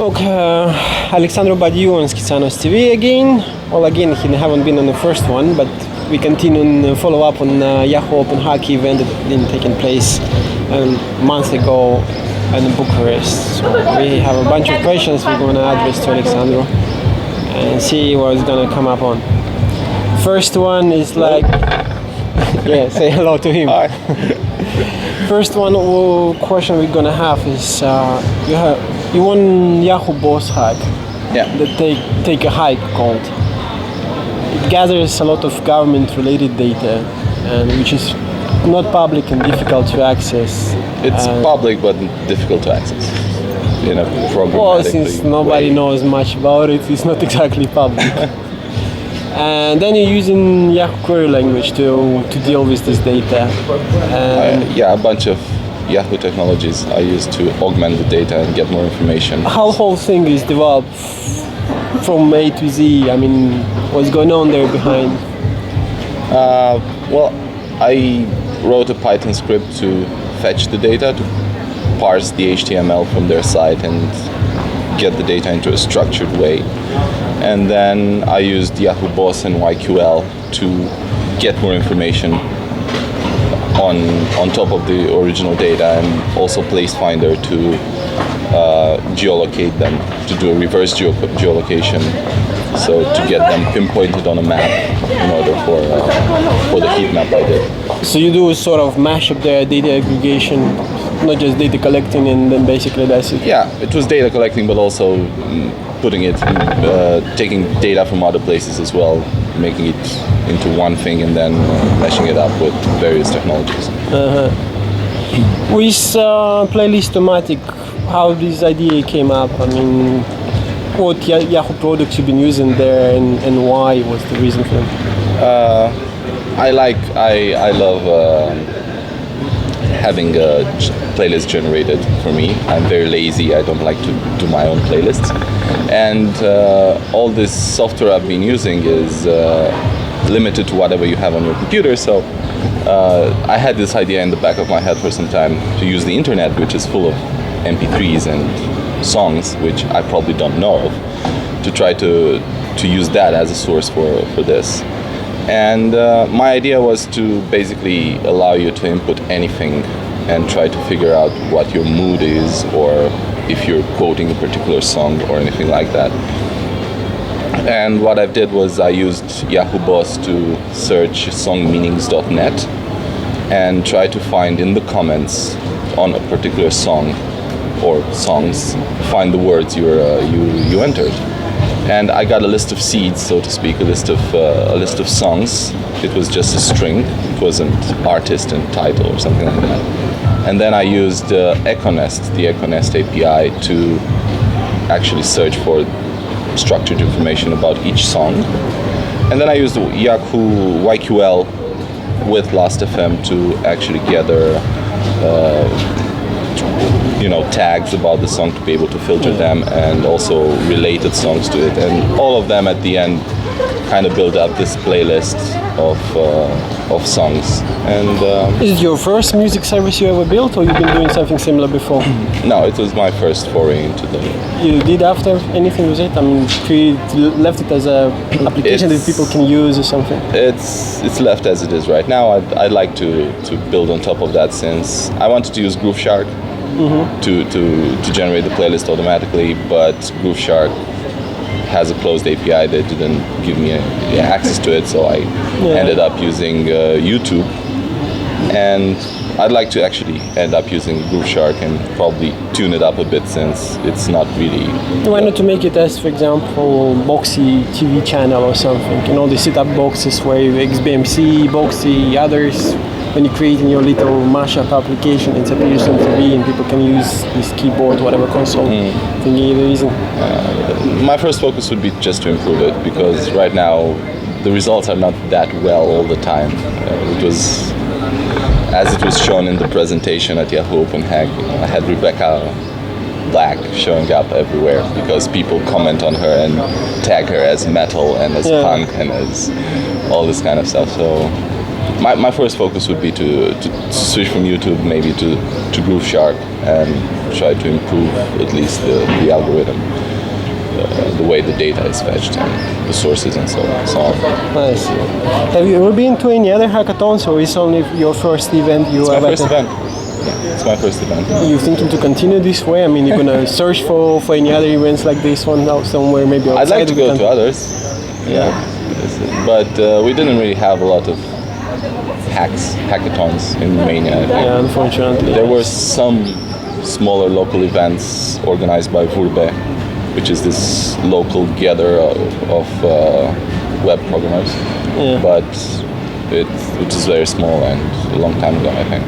Okay, Alexandru Badiu on Skizanos TV again. Well, again, he haven't been on the first one, but we continue and follow up on Yahoo Open Hockey event that been taking place a month ago in Bucharest. So we have a bunch of questions we're going to address to Alexandru and see what is going to come up on. First one is like, yeah, say hello to him. Hi. First one question we're gonna have is you won Yahoo Boss Hack. Yeah. That take a hike called. It gathers a lot of government-related data, and which is not public and difficult to access. It's public but difficult to access. You know, well, since nobody knows much about it, it's not exactly public. And then you're using Yahoo query language to deal with this data. Yeah, a bunch of Yahoo technologies I use to augment the data and get more information. How the whole thing is developed from A to Z? I mean, what's going on there behind? Well, I wrote a Python script to fetch the data, to parse the HTML from their site and get the data into a structured way. And then I used Yahoo Boss and YQL to get more information on top of the original data, and also Placefinder to geolocate them, to do a reverse geolocation, so to get them pinpointed on a map in order for the heat map I did. So you do sort of mash up the data aggregation, not just data collecting, and then basically that's it? Yeah, it was data collecting, but also putting it, taking data from other places as well, making it into one thing and then meshing it up with various technologies. With Playlist-O-Matic, how this idea came up? I mean, what Yahoo products you've been using there, and why was the reason for it? I love having a playlist generated for me. I'm very lazy. I don't like to do my own playlists. And all this software I've been using is limited to whatever you have on your computer. So I had this idea in the back of my head for some time to use the internet, which is full of MP3s and songs, which I probably don't know of, to try to use that as a source for this. And my idea was to basically allow you to input anything and try to figure out what your mood is, or if you're quoting a particular song or anything like that. And what I did was I used Yahoo Boss to search songmeanings.net and try to find in the comments on a particular song or songs, find the words you entered. And I got a list of seeds, so to speak, a list of songs. It was just a string. It wasn't artist and title or something like that. And then I used Econest, the Econest API, to actually search for structured information about each song. And then I used Yahoo YQL with Last.fm to actually gather tags about the song, to be able to filter them, and also related songs to it, and all of them at the end kind of build up this playlist of songs. And is it your first music service you ever built, or you've been doing something similar before? No, it was my first foray into the... You did after anything with it? I mean, you left it as a application that people can use or something? It's left as it is right now. I'd like to build on top of that, since I wanted to use GrooveShark to generate the playlist automatically, but GrooveShark has a closed API that didn't give me access to it, so I ended up using YouTube. And I'd like to actually end up using GrooveShark and probably tune it up a bit, since it's not really... Why not to make it as, for example, Boxy TV channel or something? You know, they set up boxes where you XBMC, Boxy, others. When you're creating your little mashup application, it's appears on TV and people can use this keyboard, whatever console thingy they're using. My first focus would be just to improve it, because right now the results are not that well all the time. It was, as it was shown in the presentation at Yahoo Open Hack, I had Rebecca Black showing up everywhere because people comment on her and tag her as metal and as punk and as all this kind of stuff. So my first focus would be to switch from YouTube maybe to Groove Shark and try to improve at least the algorithm, the way the data is fetched and the sources and so on. Nice. Have you ever been to any other hackathons, or is only your first event you It's have my first attended? event. Yeah, it's my first event. You thinking to continue this way? I mean, you're gonna search for any other events like this one out somewhere, maybe outside I'd like to of the go country? to others, but we didn't really have a lot of hackathons in Romania. I think. Yeah, unfortunately. There were some smaller local events organized by Vurbe, which is this local gather of web programmers, but it was very small and a long time ago, I think.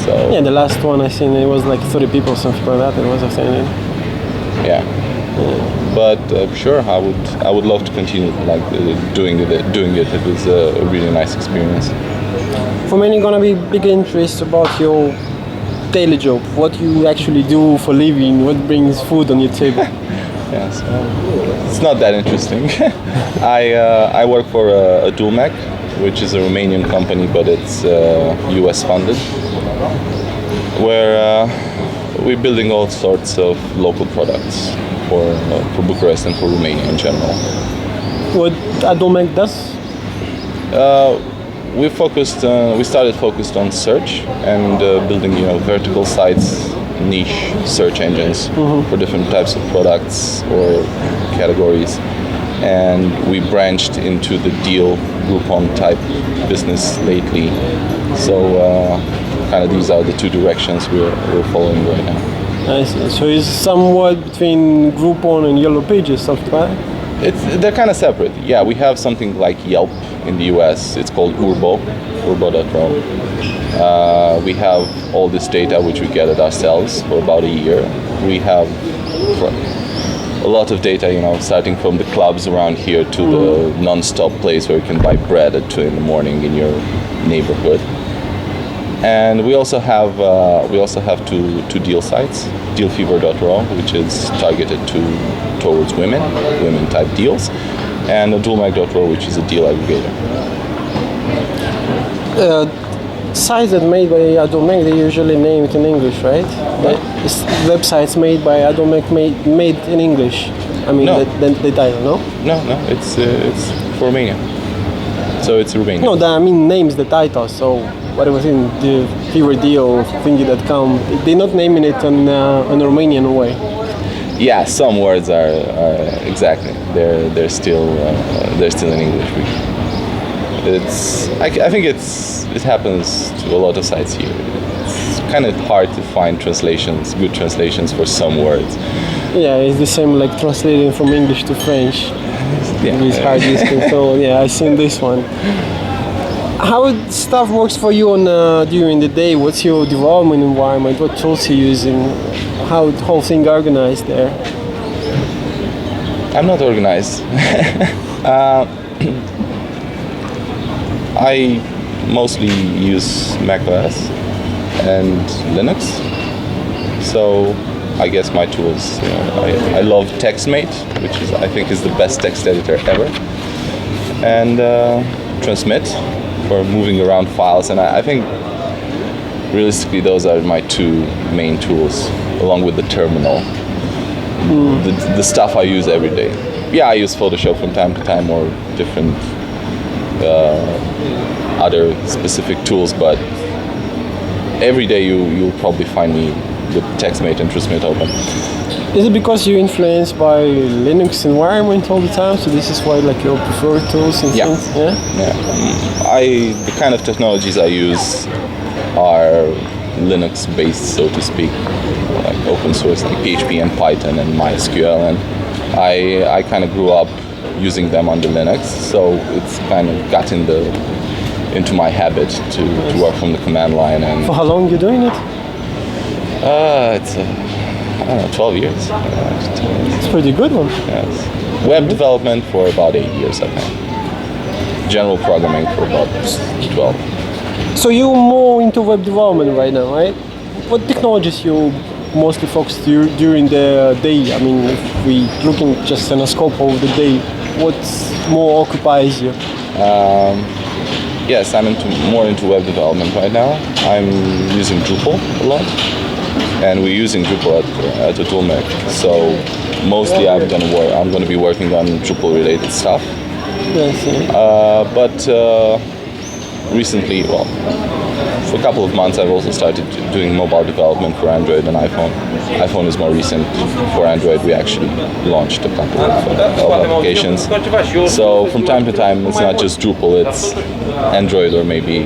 So Yeah, the last one I seen, it was like 30 people, something like that. It was outstanding. yeah. But sure, I would love to continue like doing it. It was a really nice experience. For many, gonna be big interest about your daily job, what you actually do for living, what brings food on your table. Yeah, so it's not that interesting. I work for a Dulmec, which is a Romanian company, but it's US funded, where we're building all sorts of local products for Bucharest and for Romania in general. What Adomec does? We started focused on search and building, vertical sites, niche search engines for different types of products or categories, and we branched into the deal Groupon type business lately. So kind of these are the two directions we're following right now. I see. So it's somewhat between Groupon and Yellow Pages, something like that? They're kind of separate. Yeah, we have something like Yelp in the US. It's called urbo.ro. We have all this data which we gathered ourselves for about a year. We have a lot of data, starting from the clubs around here to the non-stop place where you can buy bread at 2 in the morning in your neighborhood. And we also have two deal sites, dealfever.ro, which is targeted towards women type deals, and dulmac.ro, which is a deal aggregator. Sites that made by Adomec, they usually name it in English, right? It's websites made by Adomec made in English. I mean, No. the title, no? No, it's for Romania. So it's Romania. No, I mean names the title. So whatever thing, the fever deal thingy.com, they're not naming it in a Romanian way. Yeah, some words are exactly. They're still in English. I think it happens to a lot of sites here. It's kind of hard to find good translations for some words. Yeah, it's the same like translating from English to French. Yeah, It's hard to so yeah, I seen this one. How stuff works for you on during the day? What's your development environment? What tools you using? How the whole thing organized there? I'm not organized. I mostly use macOS and Linux. So I guess my tools, I love TextMate, which I think is the best text editor ever, and Transmit for moving around files. And I think realistically those are my two main tools, along with the terminal. The stuff I use every day. Yeah, I use Photoshop from time to time or different other specific tools, but every day you'll probably find me with TextMate and Transmit open. Is it because you're influenced by Linux environment all the time? So this is why like your preferred tools and things? Yeah. The kind of technologies I use are Linux based, so to speak, like open source, like PHP and Python and MySQL, and I kind of grew up using them under Linux, so it's kind of got into my habit to work from the command line. And For how long you doing it? it's I don't know, 12 years. It's pretty good one. Yes. Web development for about 8 years, I think. General programming for about 12. So you're more into web development right now, right? What technologies you mostly focus during the day? I mean, if we looking just in a scope of the day, what more occupies you? yes, I'm more into web development right now. I'm using Drupal a lot, and we're using Drupal at the Toolmec. So mostly I'm going to be working on Drupal related stuff. Yes, yeah. But recently, well, for a couple of months, I've also started doing mobile development for Android and iPhone. iPhone is more recent. For Android, we actually launched a couple of applications. So from time to time, it's not just Drupal, it's Android or maybe,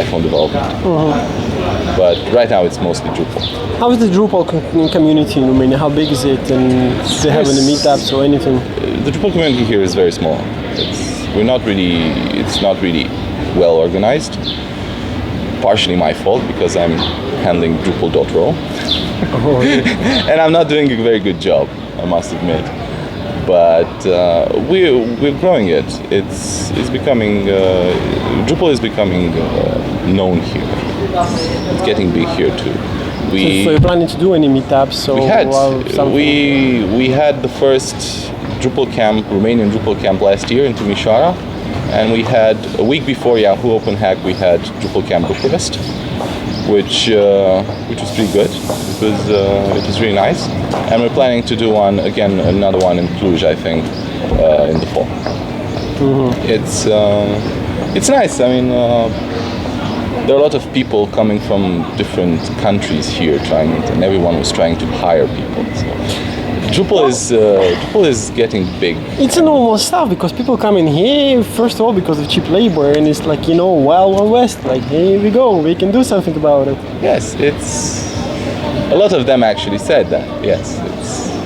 iPhone development. But right now, it's mostly Drupal. How is the Drupal community in Romania? How big is it? And do they have any meetups or anything? The Drupal community here is very small. It's not really well organized. Partially my fault because I'm handling Drupal.ro. And I'm not doing a very good job, I must admit. But we're growing it. It's becoming Drupal is becoming known here. It's getting big here too. So you're planning to do any meetups? We had the first Drupal camp, Romanian Drupal camp last year in Timișoara, and we had a week before Yahoo Open Hack we had Drupal camp Bucharest, which was pretty good. It was really nice, and we're planning to do another one in Cluj, I think, in the fall. It's nice. I mean, there are a lot of people coming from different countries here and everyone was trying to hire people. So Drupal is getting big. It's a normal stuff because people come in here first of all because of cheap labor, and it's like Wild West. Like, here we go, we can do something about it. Yes, a lot of them actually said that. Yes,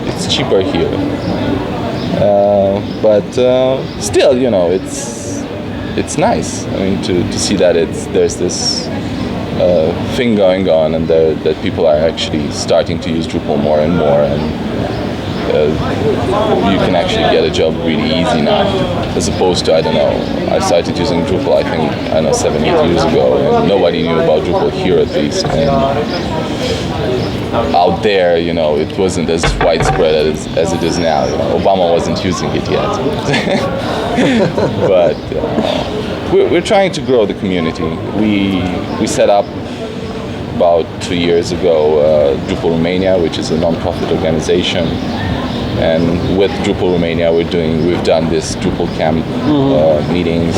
it's cheaper here, but still, it's nice. I mean, to see that there's this thing going on, and that people are actually starting to use Drupal more and more, and you can actually get a job really easy now, as opposed to, I don't know, I started using Drupal, I think, 7-8 years ago, and nobody knew about Drupal here at least. And out there, it wasn't as widespread as it is now. Obama wasn't using it yet. But we're trying to grow the community. We set up about 2 years ago Drupal Romania, which is a non-profit organization. And with Drupal Romania, we've done this Drupal camp meetings.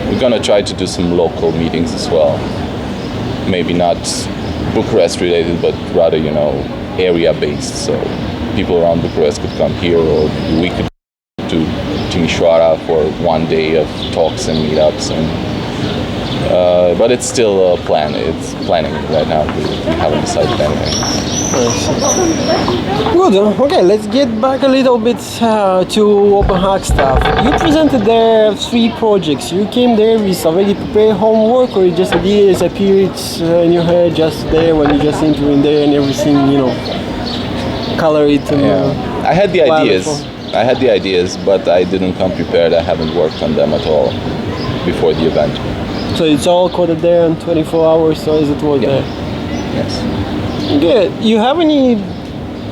We're gonna try to do some local meetings as well. Maybe not Bucharest related, but rather, area based. So people around Bucharest could come here, or we could do Timișoara for one day of talks and meetups. But it's still a plan. It's planning right now. We haven't decided anything. Good. Okay, let's get back a little bit to Open Hack stuff. You presented there 3 projects. You came there with already prepared homework, or just ideas appeared in your head just there when you just enter in there and everything, color it? And, I had the ideas, but I didn't come prepared. I haven't worked on them at all before the event. So it's all coded there in 24 hours, so is it was there? Yes. Good. You have any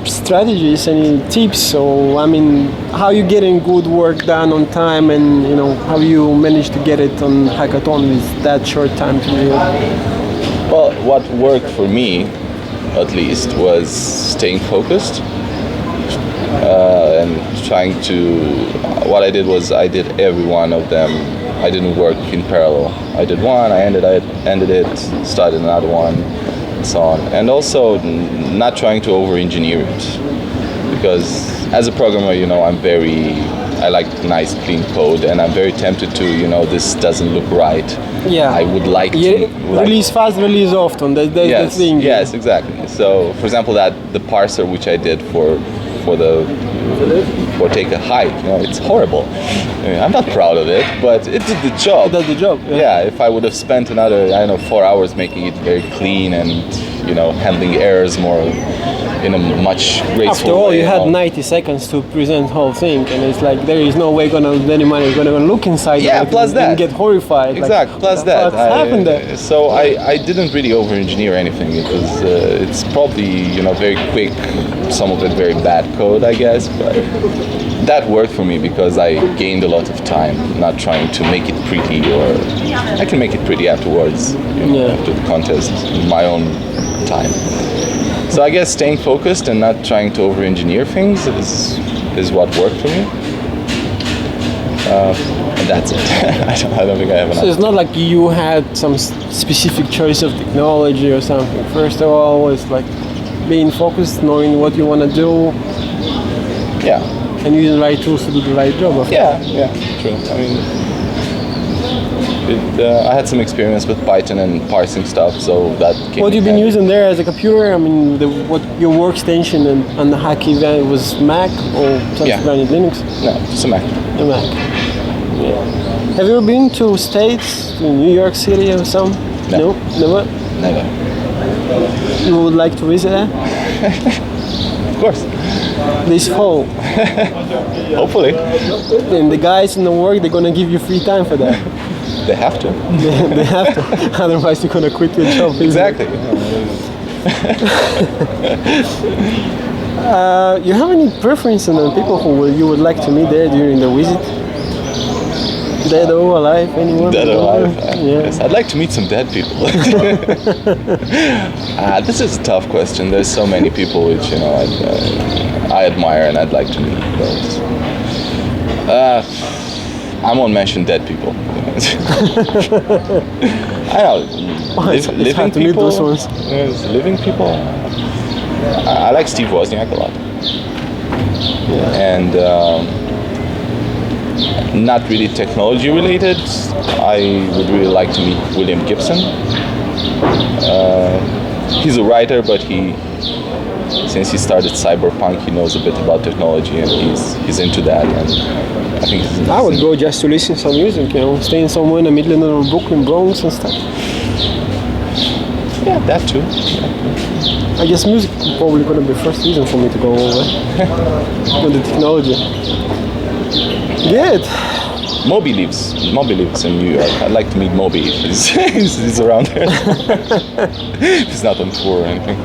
strategies, any tips? So, I mean, how you getting good work done on time, and how you manage to get it on hackathon with that short time period? Well, what worked for me, at least, was staying focused and trying to. What I did was I did every one of them. I didn't work in parallel. I did one, I ended it, started another one, and so on. And also not trying to over-engineer it, because as a programmer, I like nice, clean code, and I'm very tempted to, this doesn't look right. Yeah. I would like to release fast, release often. That's the thing. Yes, exactly. So, for example, the parser which I did for take a hike, it's horrible. I mean, I'm not proud of it, but it did the job. It does the job. Yeah, if I would have spent another, 4 hours making it very clean and handling errors more in a much graceful After all, way. you had 90 seconds to present the whole thing, and it's like there is no way anyone is gonna look inside Yeah, of it plus and that. get horrified. Exactly. Plus what that. happened there? So I didn't really over-engineer anything. It was it's probably very quick, some of it very bad code, I guess, but that worked for me because I gained a lot of time, not trying to make it pretty, or I can make it pretty afterwards, after the contest, in my own time. So I guess staying focused and not trying to over-engineer things is what worked for me. And that's it. I don't think I have enough. So it's not like you had some specific choice of technology or something. First of all, it's like being focused, knowing what you want to do. Yeah. And using the right tools to do the right job. Yeah, true. I mean, I had some experience with Python and parsing stuff, so that came What in you've been handy. using there as a computer? I mean, what your workstation and the Hacky event was Mac or something running Linux? No, it's a Mac. A Mac. Yeah. Have you ever been to States, to New York City or some? No. Never. Never. You would like to visit there? Of course. This fall. Hopefully. And the guys in the work, they're gonna give you free time for that. They have to. They have to. Otherwise, you're gonna quit your job. isn't it? Exactly. You have any preference on the people you would like to meet there during the visit? Dead or alive? Anyone? Dead or alive? Yeah. Yes, I'd like to meet some dead people. This is a tough question. There's so many people which I admire and I'd like to meet. But I won't mention dead people. I know. It's Living hard to meet people. those ones. Yes, living people. I like Steve Wozniak a lot. And not really technology related. I would really like to meet William Gibson. He's a writer, but since he started Cyberpunk, he knows a bit about technology, and he's into that. And I think I would go just to listen to some music, staying somewhere in the middle of Brooklyn, Bronx and stuff. Yeah, that too. I guess music is probably gonna be the first reason for me to go over with the technology. Good. Moby lives in New York. I'd like to meet Moby if he's around there. If he's not on tour or anything.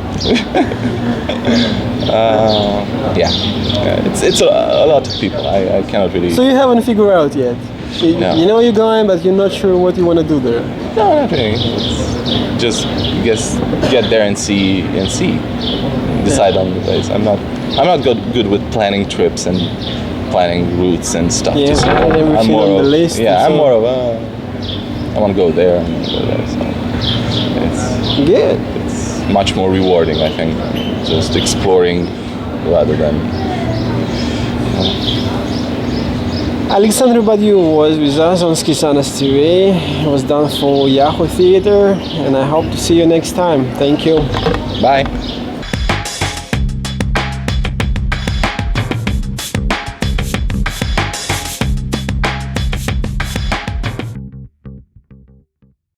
It's a lot of people. I cannot really. So you haven't figured out yet. No. You know you're going, but you're not sure what you want to do there. No, not really. Just get there and see. Decide on the place. I'm not good with planning trips and planning routes and stuff. Yeah, to see. everything on the list. I'm so- more of I want to go there and go there. So Good. it's much more rewarding, I think, just exploring rather than. Alexandru Badiu was with us on Skisanas TV. It was done for Yahoo Theater, and I hope to see you next time. Thank you. Bye.